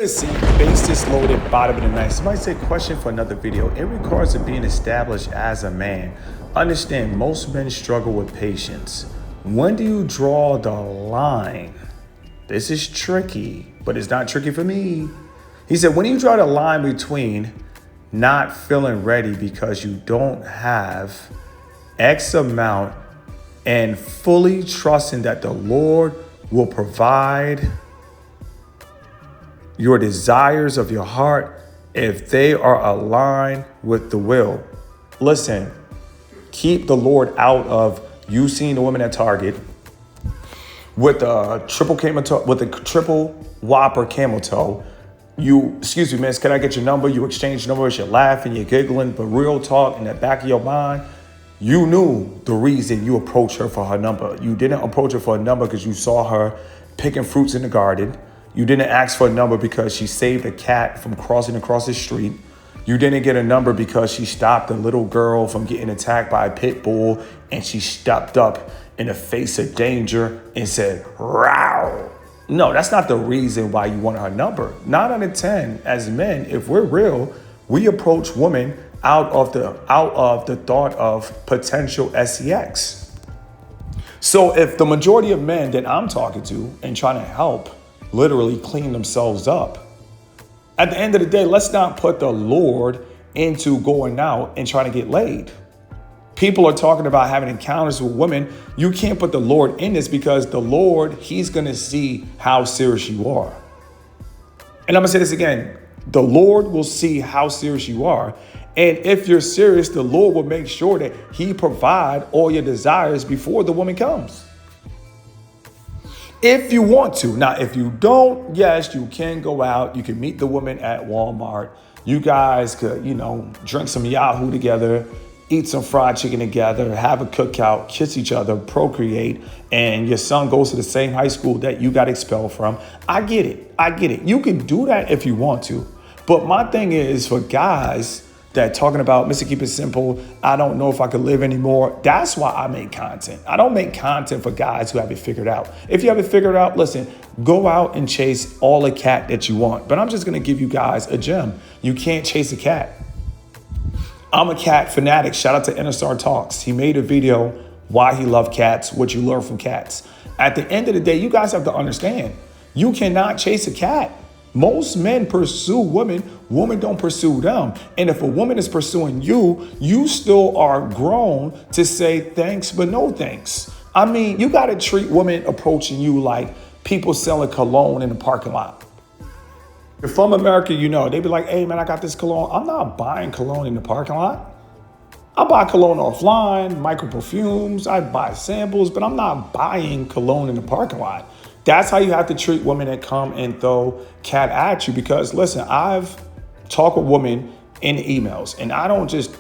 Listen, basis loaded, bottom of the night. Somebody said, question for another video. In regards to being established as a man, understand most men struggle with patience. When do you draw the line? This is tricky, but it's not tricky for me. He said, when do you draw the line between not feeling ready because you don't have X amount and fully trusting that the Lord will provide your desires of your heart if they are aligned with the will? Listen, keep the Lord out of you seeing the woman at Target with a triple camel toe, with a triple whopper camel toe. You, excuse me, miss, can I get your number? You exchange numbers, you're laughing, you're giggling, but real talk in the back of your mind, you knew the reason you approached her for her number. You didn't approach her for a number because you saw her picking fruits in the garden. You didn't ask for a number because she saved a cat from crossing across the street. You didn't get a number because she stopped a little girl from getting attacked by a pit bull and she stepped up in the face of danger and said, "Row." No, that's not the reason why you want her number. 9 out of 10 as men, if we're real, we approach women out of the thought of potential sex. So if the majority of men that I'm talking to and trying to help literally clean themselves up, at the end of the day, let's not put the Lord into going out and trying to get laid. People are talking about having encounters with women. You can't put the Lord in this because the Lord, he's going to see how serious you are. And I'm going to say this again. The Lord will see how serious you are. And if you're serious, the Lord will make sure that he provide all your desires before the woman comes. If you want to. Now, if you don't, yes, you can go out. You can meet the woman at Walmart. You guys could, drink some Yahoo together, eat some fried chicken together, have a cookout, kiss each other, procreate, and your son goes to the same high school that you got expelled from. I get it. You can do that if you want to. But my thing is for guys that talking about, Mr. Keep It Simple, I don't know if I could live anymore. That's why I make content. I don't make content for guys who have it figured out. If you have it figured out, listen, go out and chase all the cat that you want. But I'm just going to give you guys a gem. You can't chase a cat. I'm a cat fanatic. Shout out to NSR Talks. He made a video why he loved cats, what you learn from cats. At the end of the day, you guys have to understand, you cannot chase a cat. Most men pursue women. Women don't pursue them. And if a woman is pursuing you, you still are grown to say thanks, but no thanks. I mean, you got to treat women approaching you like people selling cologne in the parking lot. If from America, they be like, hey, man, I got this cologne. I'm not buying cologne in the parking lot. I buy cologne offline, micro perfumes. I buy samples, but I'm not buying cologne in the parking lot. That's how you have to treat women that come and throw cat at you. Because listen, I've talked with women in emails and I don't just,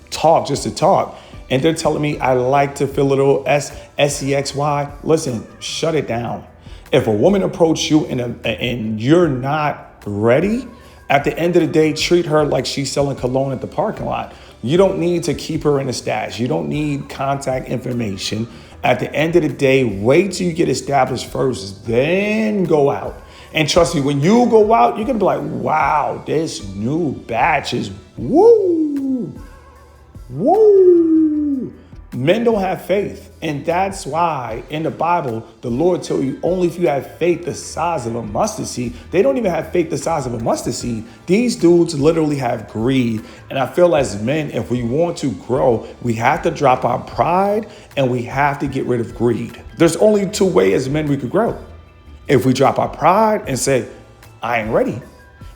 talk just to talk. And they're telling me I like to feel a little SEXY. Listen, shut it down. If a woman approaches you and you're not ready, at the end of the day, treat her like she's selling cologne at the parking lot. You don't need to keep her in the stash. You don't need contact information. At the end of the day, wait till you get established first, then go out. And trust me, when you go out, you're going to be like, wow, this new batch is woo. Men don't have faith. And that's why in the Bible, the Lord told you only if you have faith the size of a mustard seed. They don't even have faith the size of a mustard seed. These dudes literally have greed. And I feel as men, if we want to grow, we have to drop our pride and we have to get rid of greed. There's only two ways as men we could grow. If we drop our pride and say, I ain't ready.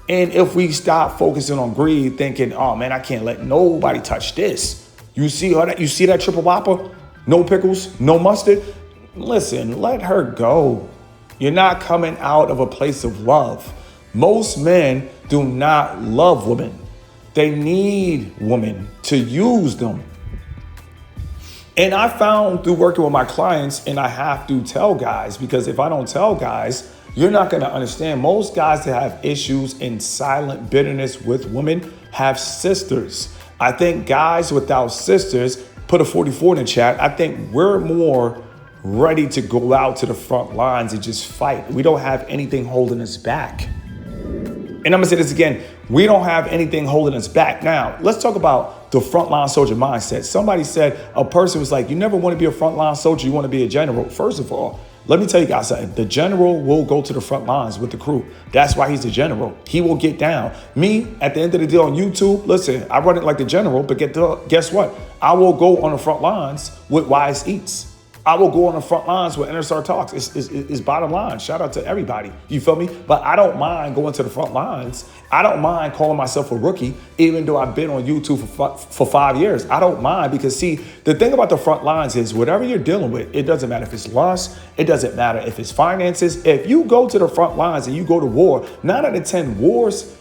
And if we stop focusing on greed, thinking, oh man, I can't let nobody touch this. You see that triple whopper? No pickles, no mustard? Listen, let her go. You're not coming out of a place of love. Most men do not love women. They need women to use them. And I found through working with my clients, and I have to tell guys, because if I don't tell guys, you're not going to understand. Most guys that have issues in silent bitterness with women have sisters. I think guys without sisters, put a 44 in the chat. I think we're more ready to go out to the front lines and just fight. We don't have anything holding us back. And I'm gonna say this again, we don't have anything holding us back. Now, let's talk about the frontline soldier mindset. Somebody said, a person was like, you never want to be a frontline soldier, you want to be a general. First of all, let me tell you guys something. The general will go to the front lines with the crew. That's why he's the general. He will get down. Me, at the end of the day on YouTube, listen, I run it like the general, but guess what? I will go on the front lines with Wise Eats. I will go on the front lines with NSR Talks. It's bottom line. Shout out to everybody. You feel me? But I don't mind going to the front lines. I don't mind calling myself a rookie, even though I've been on YouTube for 5 years. I don't mind because, see, the thing about the front lines is whatever you're dealing with, it doesn't matter if it's lust, it doesn't matter if it's finances. If you go to the front lines and you go to war, 9 out of 10 wars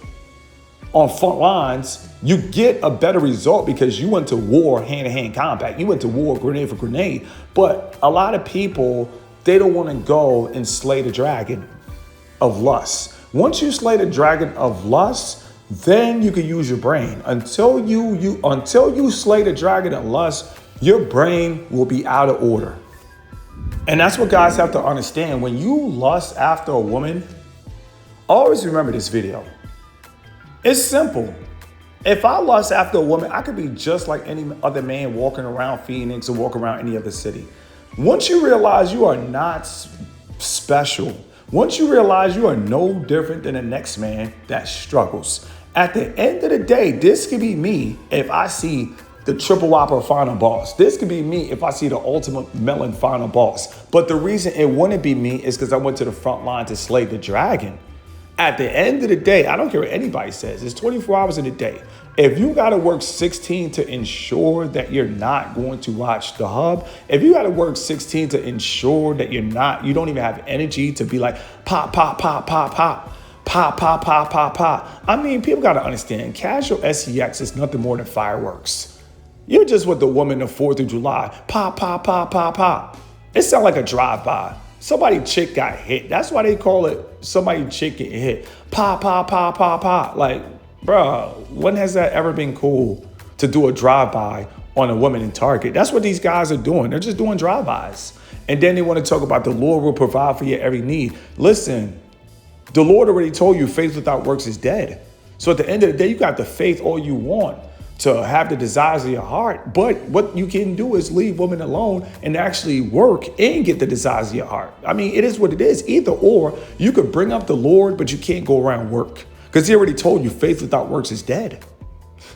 on front lines, you get a better result because you went to war hand-to-hand combat. You went to war grenade for grenade. But a lot of people, they don't want to go and slay the dragon of lust. Once you slay the dragon of lust, then you can use your brain. Until you slay the dragon of lust, your brain will be out of order. And that's what guys have to understand. When you lust after a woman, always remember this video. It's simple. If I lust after a woman, I could be just like any other man walking around Phoenix or walking around any other city. Once you realize you are not special, once you realize you are no different than the next man that struggles, at the end of the day, this could be me if I see the Triple Whopper Final Boss. This could be me if I see the Ultimate Melon Final Boss. But the reason it wouldn't be me is because I went to the front line to slay the dragon. At the end of the day, I don't care what anybody says, it's 24 hours in a day. If you got to work 16 to ensure that you're not going to watch The Hub, if you got to work 16 to ensure that you don't even have energy to be like pop, pop, pop, pop, pop, pop, pop, pop, pop, pop. I mean, people got to understand, casual sex is nothing more than fireworks. You're just with the woman the 4th of July, pop, pop, pop, pop, pop. It sounds like a drive-by. Somebody chick got hit. That's why they call it somebody chick get hit. Pop, pop, pop, pop, pop. Like, bro, when has that ever been cool to do a drive-by on a woman in Target? That's what these guys are doing. They're just doing drive-bys. And then they want to talk about the Lord will provide for your every need. Listen, the Lord already told you faith without works is dead. So at the end of the day, you got the faith all you want to have the desires of your heart. But what you can do is leave women alone and actually work and get the desires of your heart. I mean, it is what it is. Either or, you could bring up the Lord, but you can't go around work because he already told you faith without works is dead.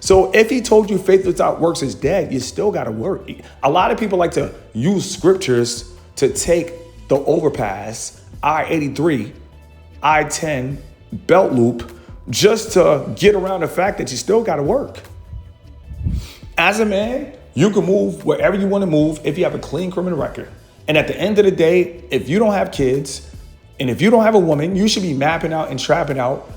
So if he told you faith without works is dead, you still got to work. A lot of people like to use scriptures to take the overpass, I-83, I-10, belt loop, just to get around the fact that you still got to work. As a man, you can move wherever you want to move if you have a clean criminal record. And at the end of the day, if you don't have kids and if you don't have a woman, you should be mapping out and trapping out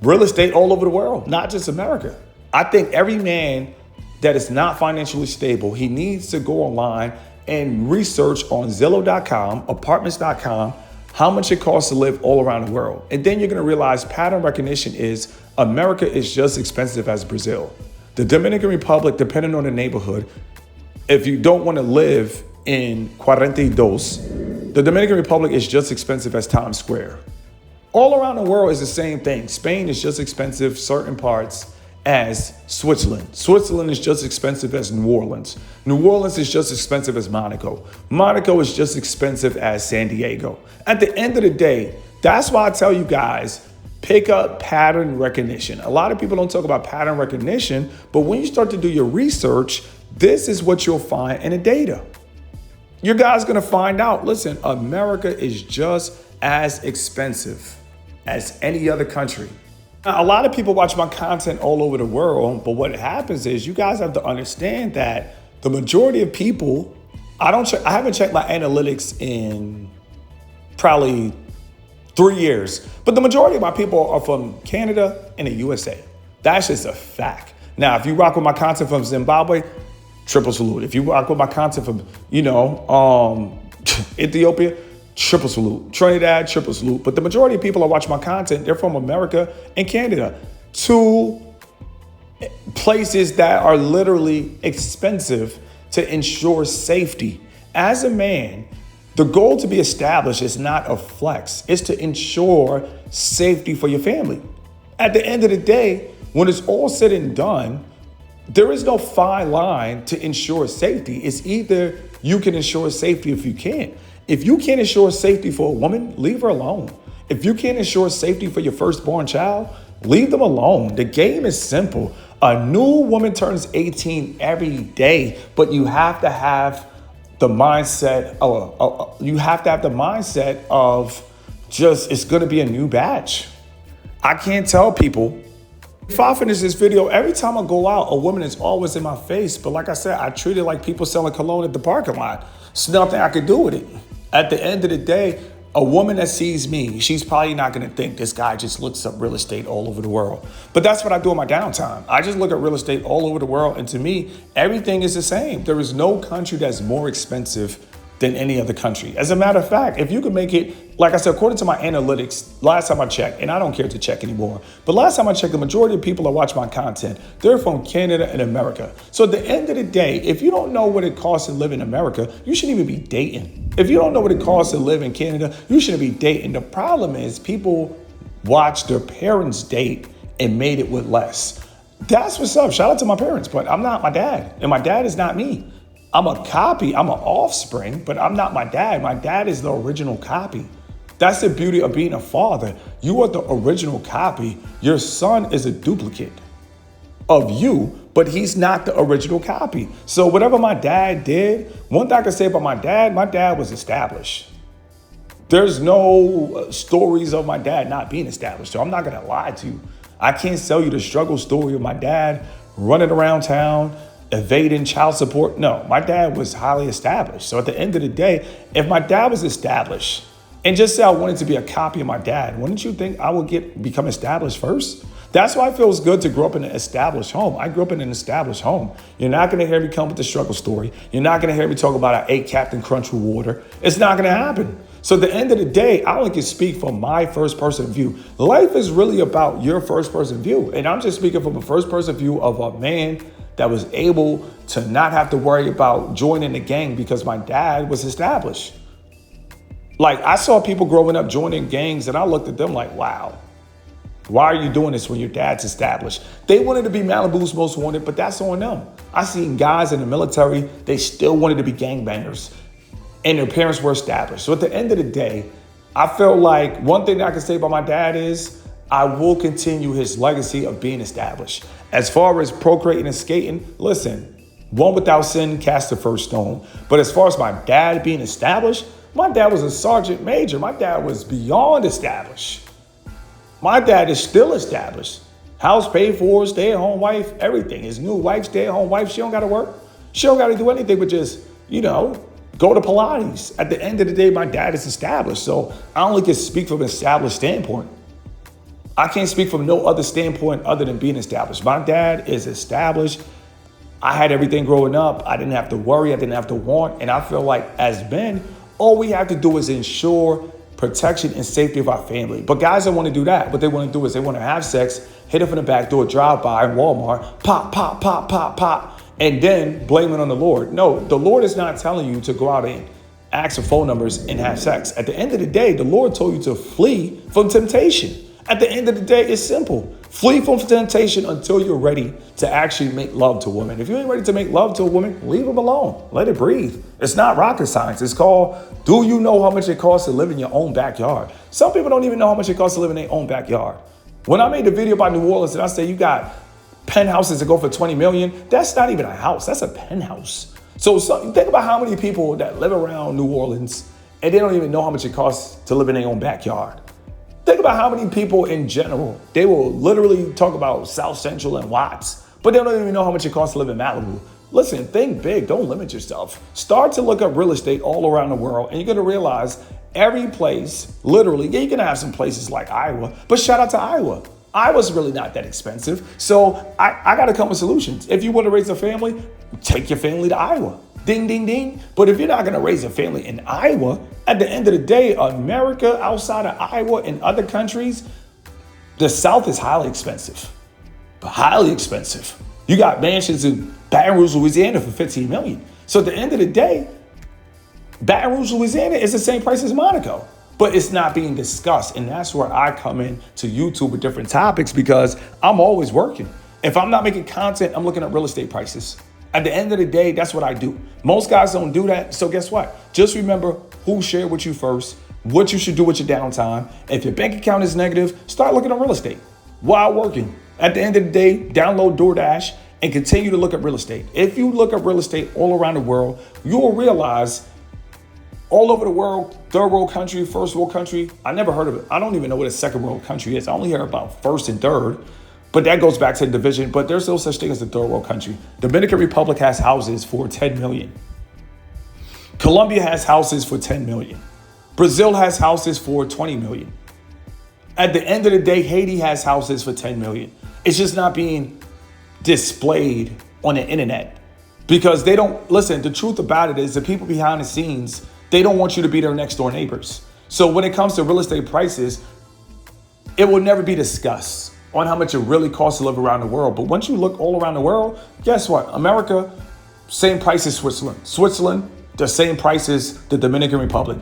real estate all over the world, not just America. I think every man that is not financially stable, he needs to go online and research on Zillow.com, apartments.com, how much it costs to live all around the world. And then you're going to realize pattern recognition is America is just expensive as Brazil. The Dominican Republic, depending on the neighborhood, if you don't want to live in 42, the Dominican Republic is just expensive as Times Square. All around the world is the same thing. Spain is just expensive, certain parts, as Switzerland. Switzerland is just expensive as New Orleans. New Orleans is just expensive as Monaco. Monaco is just expensive as San Diego. At the end of the day, that's why I tell you guys, pick up pattern recognition. A lot of people don't talk about pattern recognition, but when you start to do your research, this is what you'll find in the data. Your guy's gonna find out, listen, America is just as expensive as any other country. Now, a lot of people watch my content all over the world, but what happens is you guys have to understand that the majority of people, I haven't checked my analytics in probably 3 years, but the majority of my people are from Canada and the USA. That's just a fact. Now, if you rock with my content from Zimbabwe, triple salute. If you rock with my content from, Ethiopia, triple salute. Trinidad, triple salute. But the majority of people that watch my content, they're from America and Canada. 2 places that are literally expensive to ensure safety. As a man, the goal to be established is not a flex. It's to ensure safety for your family. At the end of the day, when it's all said and done, there is no fine line to ensure safety. It's either you can ensure safety if you can't. If you can't ensure safety for a woman, leave her alone. If you can't ensure safety for your firstborn child, leave them alone. The game is simple. A new woman turns 18 every day, but you have to have the mindset. You have to have the mindset of just it's going to be a new batch. I can't tell people. If I finish this video, every time I go out, a woman is always in my face. But like I said, I treat it like people selling cologne at the parking lot. There's nothing I can do with it. At the end of the day, a woman that sees me, she's probably not going to think this guy just looks up real estate all over the world. But that's what I do in my downtime. I just look at real estate all over the world. And to me, everything is the same. There is no country that's more expensive than any other country. As a matter of fact, if you can make it, like I said, according to my analytics, last time I checked, and I don't care to check anymore, but last time I checked, the majority of people that watch my content, they're from Canada and America. So at the end of the day, if you don't know what it costs to live in America, you shouldn't even be dating. If you don't know what it costs to live in Canada, you shouldn't be dating. The problem is people watch their parents date and made it with less. That's what's up. Shout out to my parents, but I'm not my dad, and my dad is not me. I'm a copy, I'm an offspring, but I'm not my dad. My dad is the original copy. That's the beauty of being a father. You are the original copy. Your son is a duplicate of you, but he's not the original copy. So whatever my dad did, one thing I can say about my dad was established. There's no stories of my dad not being established. So I'm not gonna lie to you. I can't sell you the struggle story of my dad running around town, evading child support. No, my dad was highly established. So at the end of the day, if my dad was established and just say I wanted to be a copy of my dad, wouldn't you think I would become established first? That's why it feels good to grow up in an established home. I grew up in an established home. You're not going to hear me come with the struggle story. You're not going to hear me talk about I ate Captain Crunch with water. It's not going to happen. So at the end of the day, I only can speak from my first person view. Life is really about your first person view. And I'm just speaking from a first person view of a man that was able to not have to worry about joining the gang because my dad was established. Like, I saw people growing up joining gangs and I looked at them like, wow, why are you doing this when your dad's established? They wanted to be Malibu's most wanted, but that's on them. I seen guys in the military, they still wanted to be gangbangers and their parents were established. So at the end of the day, I felt like one thing that I can say about my dad is I will continue his legacy of being established. As far as procreating and skating, listen, one without sin cast the first stone. But as far as my dad being established, my dad was a sergeant major. My dad was beyond established. My dad is still established. House paid for, stay-at-home wife, everything. His new wife, stay-at-home wife, she don't got to work. She don't got to do anything but just, go to Pilates. At the end of the day, my dad is established. So I only can speak from an established standpoint. I can't speak from no other standpoint other than being established. My dad is established. I had everything growing up. I didn't have to worry. I didn't have to want. And I feel like as men, all we have to do is ensure protection and safety of our family. But guys don't want to do that. What they want to do is they want to have sex, hit it from the back door, drive by in Walmart, pop, pop, pop, pop, pop, and then blame it on the Lord. No, the Lord is not telling you to go out and ask for phone numbers and have sex. At the end of the day, the Lord told you to flee from temptation. At the end of the day, it's simple. Flee from temptation until you're ready to actually make love to a woman. If you ain't ready to make love to a woman, leave them alone. Let it breathe. It's not rocket science. It's called, do you know how much it costs to live in your own backyard? Some people don't even know how much it costs to live in their own backyard. When I made the video about New Orleans and I said you got penthouses that go for 20 million, that's not even a house. That's a penthouse. So think about how many people that live around New Orleans and they don't even know how much it costs to live in their own backyard. Think about how many people in general, they will literally talk about South Central and Watts, but they don't even know how much it costs to live in Malibu. Listen, think big, don't limit yourself. Start to look up real estate all around the world and you're gonna realize every place, literally, you're gonna have some places like Iowa, but shout out to Iowa. Iowa's really not that expensive. So I gotta come with solutions. If you wanna raise a family, take your family to Iowa. Ding, ding, ding. But if you're not gonna raise a family in Iowa, at the end of the day, America outside of Iowa and other countries, the South is highly expensive. Highly expensive. You got mansions in Baton Rouge, Louisiana for 15 million. So at the end of the day, Baton Rouge, Louisiana is the same price as Monaco. but it's not being discussed. And that's where I come in to YouTube with different topics, because I'm always working. If I'm not making content, I'm looking at real estate prices. At the end of the day, that's what I do. Most guys don't do that. So guess what? Just remember who shared with you first, what you should do with your downtime. If your bank account is negative, start looking at real estate while working. At the end of the day, download DoorDash and continue to look at real estate. If you look at real estate all around the world, you will realize all over the world, third world country, first world country, I never heard of it. I don't even know what a second world country is. I only hear about first and third, but that goes back to the division. But there's no such thing as a third world country. Dominican Republic has houses for 10 million. Colombia has houses for 10 million. Brazil has houses for 20 million. At the end of the day, Haiti has houses for 10 million. It's just not being displayed on the internet because they don't listen. The truth about it is the people behind the scenes, they don't want you to be their next door neighbors. So when it comes to real estate prices, it will never be discussed on how much it really costs to live around the world. But once you look all around the world, guess what? America, same price as Switzerland. Switzerland, the same price as the Dominican Republic.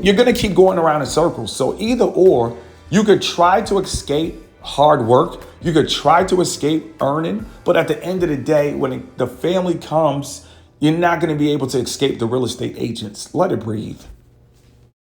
You're going to keep going around in circles. So either or, you could try to escape hard work. You could try to escape earning. But at the end of the day, when the family comes, you're not going to be able to escape the real estate agents. Let it breathe.